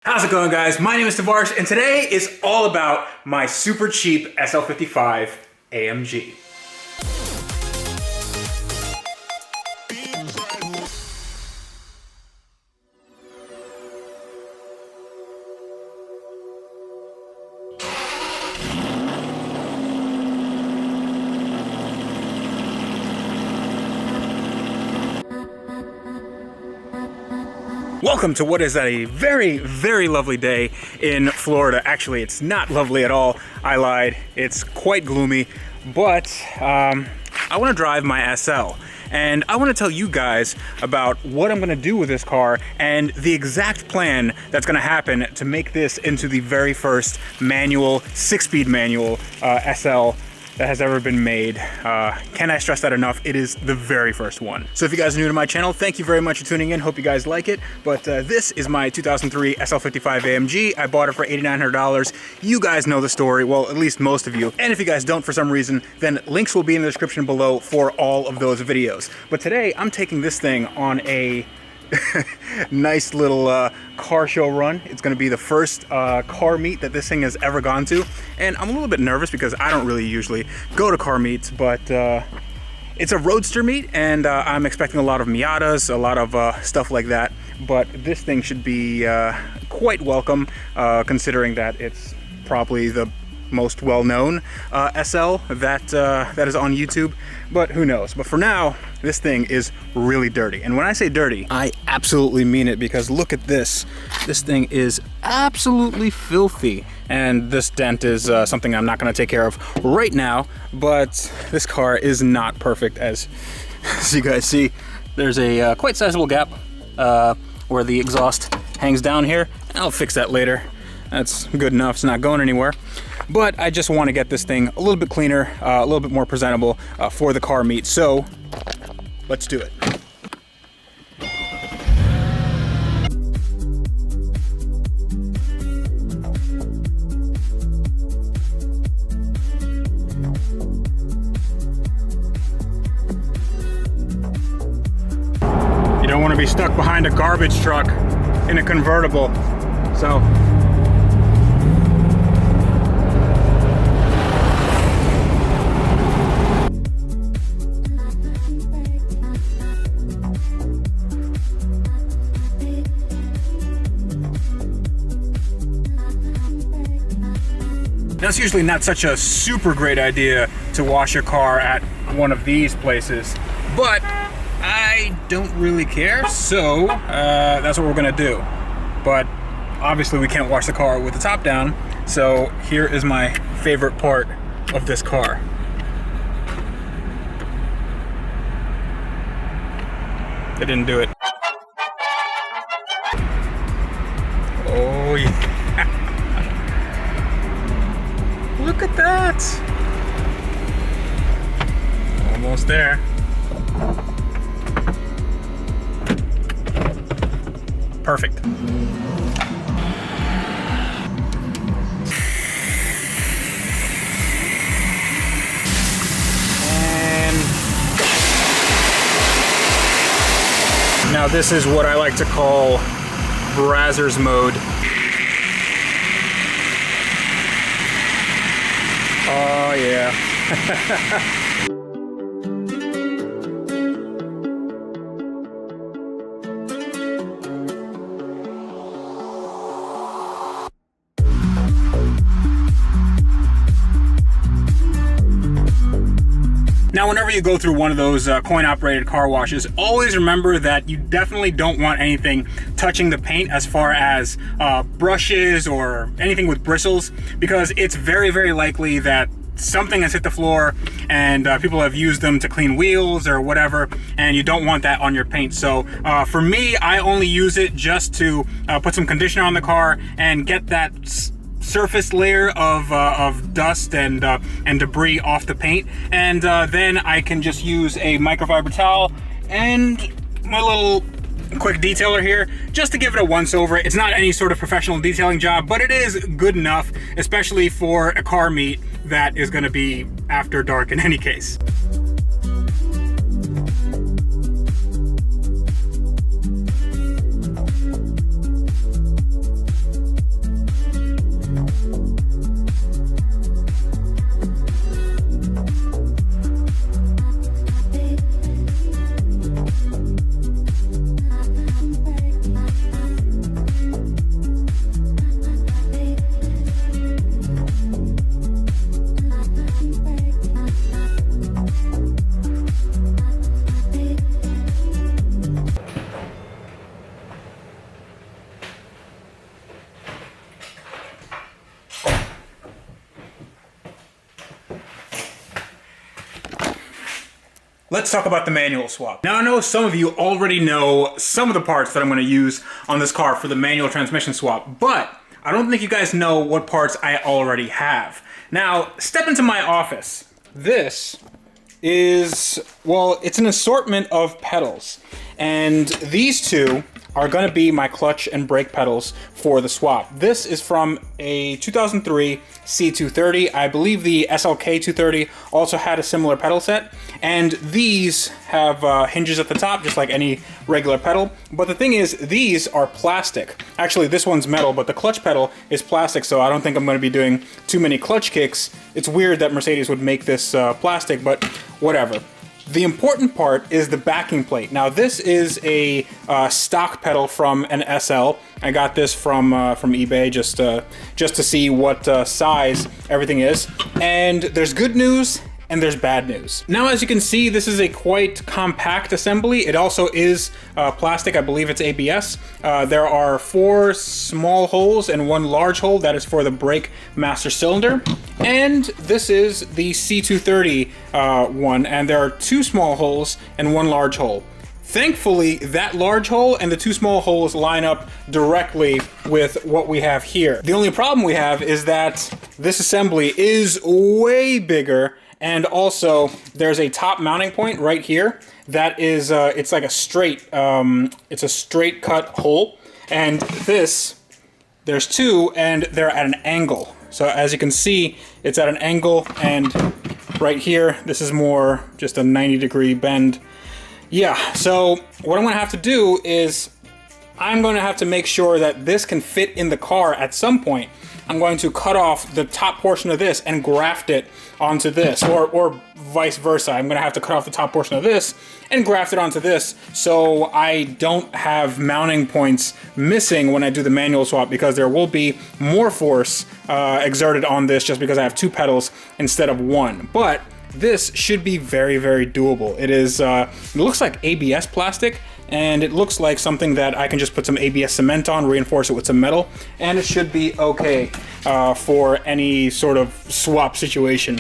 How's it going, guys? My name is Tavarish, and today is all about my super cheap SL55 AMG. Welcome to what is a very, very lovely day in Florida. Actually, it's not lovely at all. I lied. It's quite gloomy, but I want to drive my SL. And I want to tell you guys about what I'm going to do with this car and the exact plan that's going to happen to make this into the very first manual, 6-speed manual SL that has ever been made. Can I stress that enough? It is the very first one. So if you guys are new to my channel, thank you very much for tuning in. Hope you guys like it. But this is my 2003 SL55 AMG. I bought it for $8,900. You guys know the story, well, at least most of you. And if you guys don't for some reason, then links will be in the description below for all of those videos. But today I'm taking this thing on a nice little car show run. It's going to be the first car meet that this thing has ever gone to, and I'm a little bit nervous because I don't really usually go to car meets, but it's a roadster meet, and I'm expecting a lot of Miatas, a lot of stuff like that, but this thing should be quite welcome, considering that it's probably the most well-known SL that is on YouTube, but who knows. But for now, this thing is really dirty, and when I say dirty, I absolutely mean it, because look at this. This thing is absolutely filthy, and this dent is something I'm not going to take care of right now, but this car is not perfect. As you guys see, there's a quite sizable gap where the exhaust hangs down here. I'll fix that later. That's good enough. It's not going anywhere. But I just want to get this thing a little bit cleaner, a little bit more presentable for the car meet. So let's do it. You don't want to be stuck behind a garbage truck in a convertible. So now, it's usually not such a super great idea to wash your car at one of these places, but I don't really care, so that's what we're gonna do. But obviously we can't wash the car with the top down, so here is my favorite part of this car. They didn't do it. Oh yeah. Look at that! Almost there. Perfect. And now this is what I like to call Brazzers mode. Oh yeah. Now, whenever you go through one of those coin-operated car washes, always remember that you definitely don't want anything touching the paint as far as brushes or anything with bristles, because it's very, very likely that something has hit the floor and people have used them to clean wheels or whatever, and you don't want that on your paint. So for me, I only use it just to put some conditioner on the car and get that surface layer of dust and debris off the paint, and then I can just use a microfiber towel and my little quick detailer here just to give it a once over. It's not any sort of professional detailing job, but it is good enough, especially for a car meet that is going to be after dark in any case. Let's talk about the manual swap. Now I know some of you already know some of the parts that I'm going to use on this car for the manual transmission swap, but I don't think you guys know what parts I already have. Now, step into my office. This is, well, it's an assortment of pedals, and these two are going to be my clutch and brake pedals for the swap. This is from a 2003 C230. I believe the SLK230 also had a similar pedal set, and these have hinges at the top, just like any regular pedal. But the thing is, these are plastic. Actually, this one's metal, but the clutch pedal is plastic, so I don't think I'm going to be doing too many clutch kicks. It's weird that Mercedes would make this plastic, but whatever. The important part is the backing plate. Now this is a stock pedal from an SL. I got this from eBay just to see what size everything is. And there's good news and there's bad news. Now, as you can see, this is a quite compact assembly. It also is plastic. I believe it's ABS. There are 4 small holes and 1 large hole. That is for the brake master cylinder. And this is the C230 one, and there are 2 small holes and 1 large hole. Thankfully, that large hole and the 2 small holes line up directly with what we have here. The only problem we have is that this assembly is way bigger, and also there's a top mounting point right here that is, it's like a straight, it's a straight cut hole, and this, there's 2, and they're at an angle. So as you can see, it's at an angle, and right here, this is more just a 90-degree bend. Yeah, so what I'm gonna have to do is I'm going to have to make sure that this can fit in the car at some point. I'm going to cut off the top portion of this and graft it onto this, or vice versa. I'm going to have to cut off the top portion of this and graft it onto this, so I don't have mounting points missing when I do the manual swap, because there will be more force exerted on this just because I have 2 pedals instead of 1. But this should be very, very doable. It is, it looks like ABS plastic, and it looks like something that I can just put some ABS cement on, reinforce it with some metal, and it should be okay for any sort of swap situation.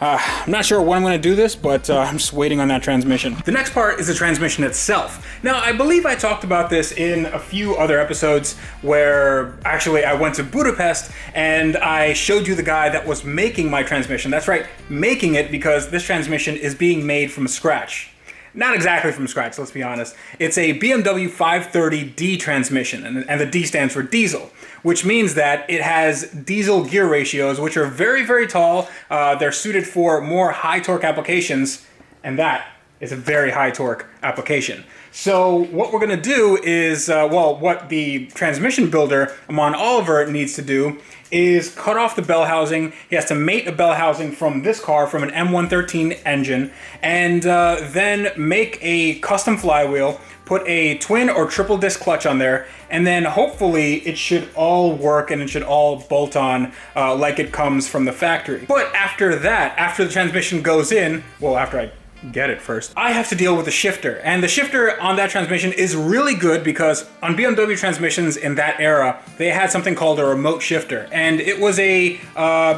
I'm not sure when I'm going to do this, but I'm just waiting on that transmission. The next part is the transmission itself. Now, I believe I talked about this in a few other episodes where actually I went to Budapest and I showed you the guy that was making my transmission. That's right, making it, because this transmission is being made from scratch. Not exactly from scratch, let's be honest. It's a BMW 530D transmission, and the D stands for diesel, which means that it has diesel gear ratios, which are very, very tall. They're suited for more high torque applications, and that is a very high torque application. So what we're gonna do is, well, what the transmission builder, Amon Oliver, needs to do is cut off the bell housing. He has to mate a bell housing from this car, from an M113 engine, and then make a custom flywheel, put a twin or triple disc clutch on there, and then hopefully it should all work and it should all bolt on like it comes from the factory. But after that, after the transmission goes in, well, after I get it first, I have to deal with the shifter. And the shifter on that transmission is really good, because on BMW transmissions in that era, they had something called a remote shifter. And it was a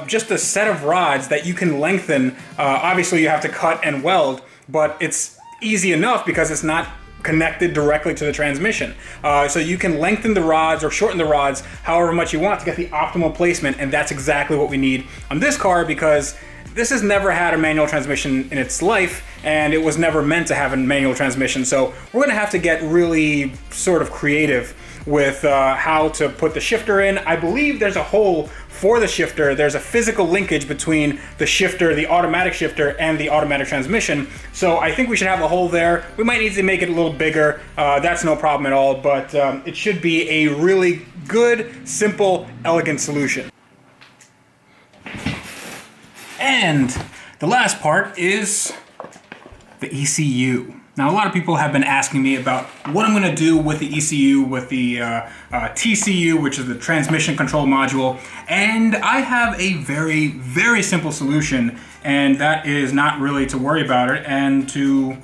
just a set of rods that you can lengthen. Obviously you have to cut and weld, but it's easy enough because it's not connected directly to the transmission. So you can lengthen the rods or shorten the rods however much you want to get the optimal placement, and that's exactly what we need on this car, because this has never had a manual transmission in its life, and it was never meant to have a manual transmission. So we're gonna have to get really sort of creative with how to put the shifter in. I believe there's a hole for the shifter. There's a physical linkage between the shifter, the automatic shifter, and the automatic transmission. So I think we should have a hole there. We might need to make it a little bigger. That's no problem at all, but it should be a really good, simple, elegant solution. And the last part is the ECU. Now, a lot of people have been asking me about what I'm going to do with the ECU, with the TCU, which is the transmission control module. And I have a very, very simple solution, and that is not really to worry about it and to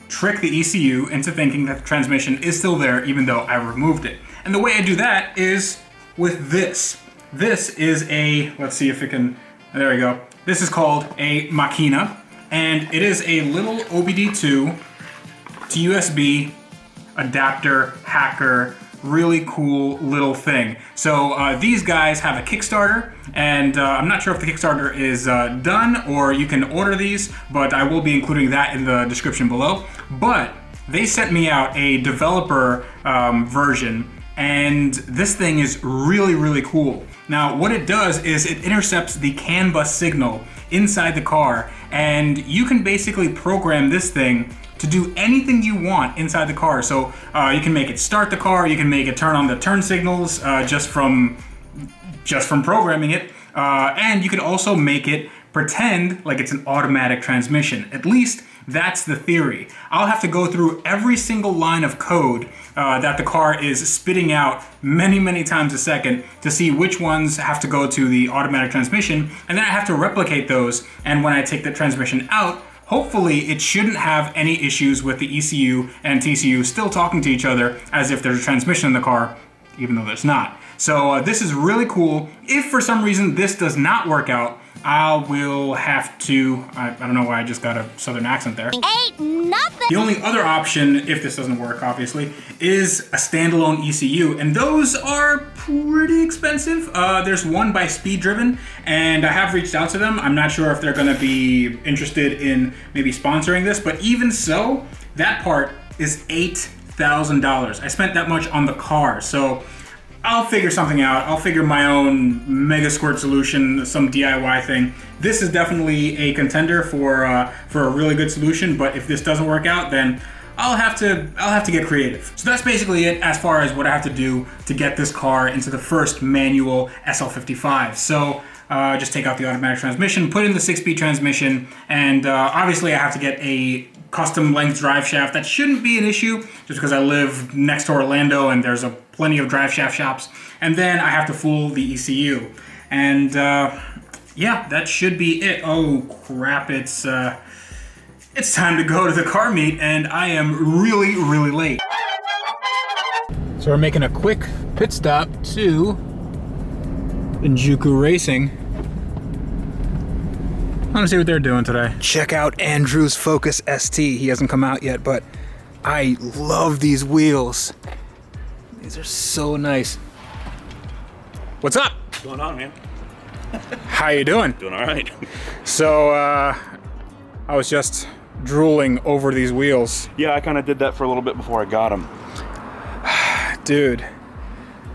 trick the ECU into thinking that the transmission is still there even though I removed it. And the way I do that is with this. This is a, let's see if it can, there we go. This is called a Machina, and it is a little OBD2 to USB adapter hacker, really cool little thing. So these guys have a Kickstarter, and I'm not sure if the Kickstarter is done or you can order these, but I will be including that in the description below. But they sent me out a developer version, and this thing is really, really cool. Now, what it does is it intercepts the CAN bus signal inside the car, and you can basically program this thing to do anything you want inside the car. So you can make it start the car, you can make it turn on the turn signals just from programming it, and you can also make it pretend like it's an automatic transmission. At least that's the theory. I'll have to go through every single line of code that the car is spitting out many, many times a second to see which ones have to go to the automatic transmission, and then I have to replicate those, and when I take the transmission out, hopefully it shouldn't have any issues with the ECU and TCU still talking to each other as if there's a transmission in the car, even though there's not. So this is really cool. If for some reason this does not work out, I will have to, I don't know why I just got a southern accent there. Ain't nothing. The only other option, if this doesn't work obviously, is a standalone ECU, and those are pretty expensive. There's one by Speed Driven, and I have reached out to them. I'm not sure if they're gonna be interested in maybe sponsoring this, but even so, that part is $8,000. I spent that much on the car, so I'll figure something out. I'll figure my own Mega Squirt solution, some DIY thing. This is definitely a contender for a really good solution, but if this doesn't work out, then I'll have to get creative. So that's basically it as far as what I have to do to get this car into the first manual SL55. So just take out the automatic transmission, put in the 6-speed transmission, and obviously I have to get a custom length drive shaft. That shouldn't be an issue just because I live next to Orlando and there's plenty of drive shaft shops. And then I have to fool the ECU. And yeah, that should be it. Oh crap, it's time to go to the car meet and I am really, really late. So we're making a quick pit stop to Injuku Racing. I want to see what they're doing today. Check out Andrew's Focus ST. He hasn't come out yet, but I love these wheels. These are so nice. What's up? What's going on, man? How you doing? Doing all right. So, I was just drooling over these wheels. Yeah, I kind of did that for a little bit before I got them. Dude.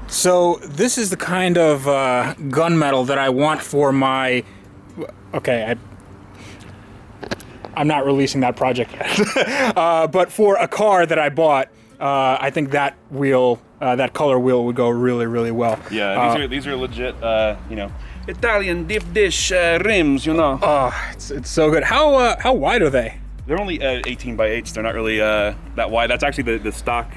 So, this is the kind of gunmetal that I want for my... Okay, I'm not releasing that project yet. But for a car that I bought, I think that wheel, that color wheel would go really, really well. Yeah, these are legit, you know, Italian deep dish rims, you know. Oh, it's so good. How wide are they? They're only 18 by 8s. They're not really that wide. That's actually the stock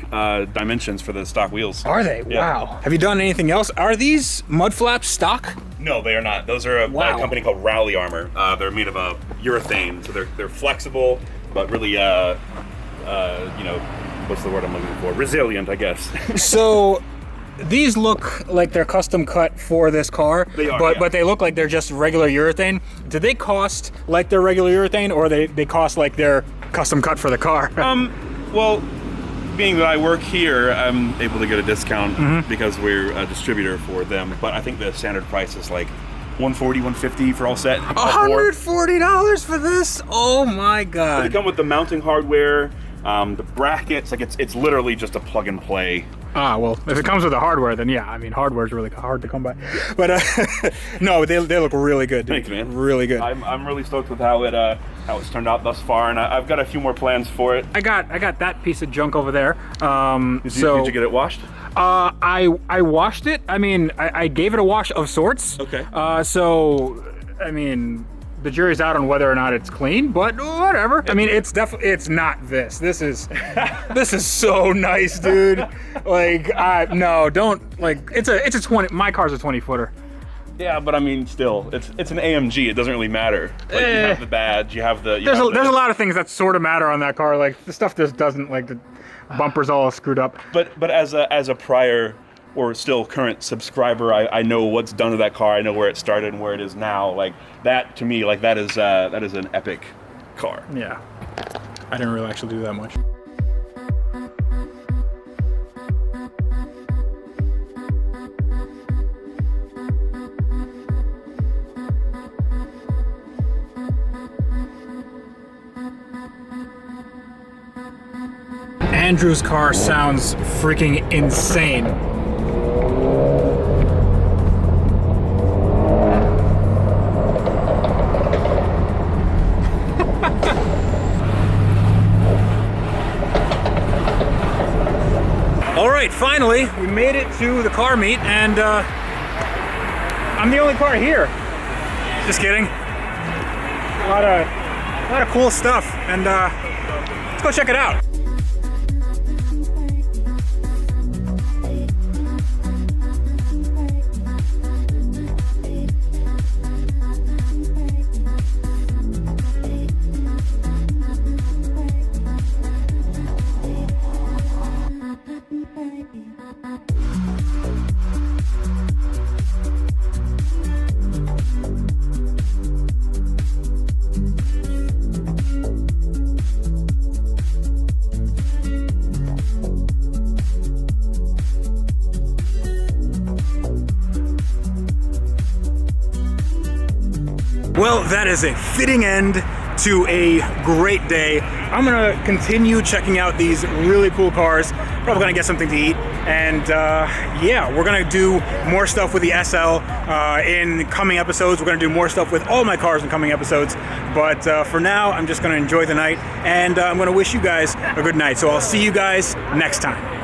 dimensions for the stock wheels. Are they? Yeah. Wow. Have you done anything else? Are these mud flaps stock? No, they are not. Those are a company called Rally Armor. They're made of urethane, so they're flexible, but really, you know, what's the word I'm looking for? Resilient, I guess. So, these look like they're custom cut for this car. They are, but they look like they're just regular urethane. Do they cost like they're regular urethane, or they cost like they're custom cut for the car? Well, being that I work here, I'm able to get a discount because we're a distributor for them. But I think the standard price is like $140, $150 for all set. $140 for this? Oh my god! They come with the mounting hardware, the brackets. Like it's literally just a plug and play. Ah, well, if it comes with the hardware, then yeah, I mean, hardware is really hard to come by. But no, they look really good, dude. Thanks, man. Really good. I'm really stoked with how it's turned out thus far, and I've got a few more plans for it. I got that piece of junk over there. Did you get it washed? I washed it. I mean, I gave it a wash of sorts. Okay. So, I mean, the jury's out on whether or not it's clean, but whatever. I mean, it's not this. This is so nice, dude. Like, no, don't, like, it's a 20, my car's a 20 footer. Yeah, but I mean, still, it's an AMG. It doesn't really matter. Like, you have the badge, you have the... There's a lot of things that sort of matter on that car. Like, the stuff just doesn't, like, the bumper's all screwed up. But as a prior or still current subscriber, I know what's done to that car. I know where it started and where it is now. Like, that, to me, like, that is an epic car. Yeah. I didn't really actually do that much. Andrew's car sounds freaking insane. All right, finally, we made it to the car meet, and I'm the only car here. Just kidding. A lot of cool stuff, and let's go check it out. Well, that is a fitting end to a great day. I'm gonna continue checking out these really cool cars. Probably gonna get something to eat, and yeah, we're gonna do more stuff with the SL in coming episodes. We're gonna do more stuff with all my cars in coming episodes, but for now, I'm just gonna enjoy the night, and I'm gonna wish you guys a good night. So I'll see you guys next time.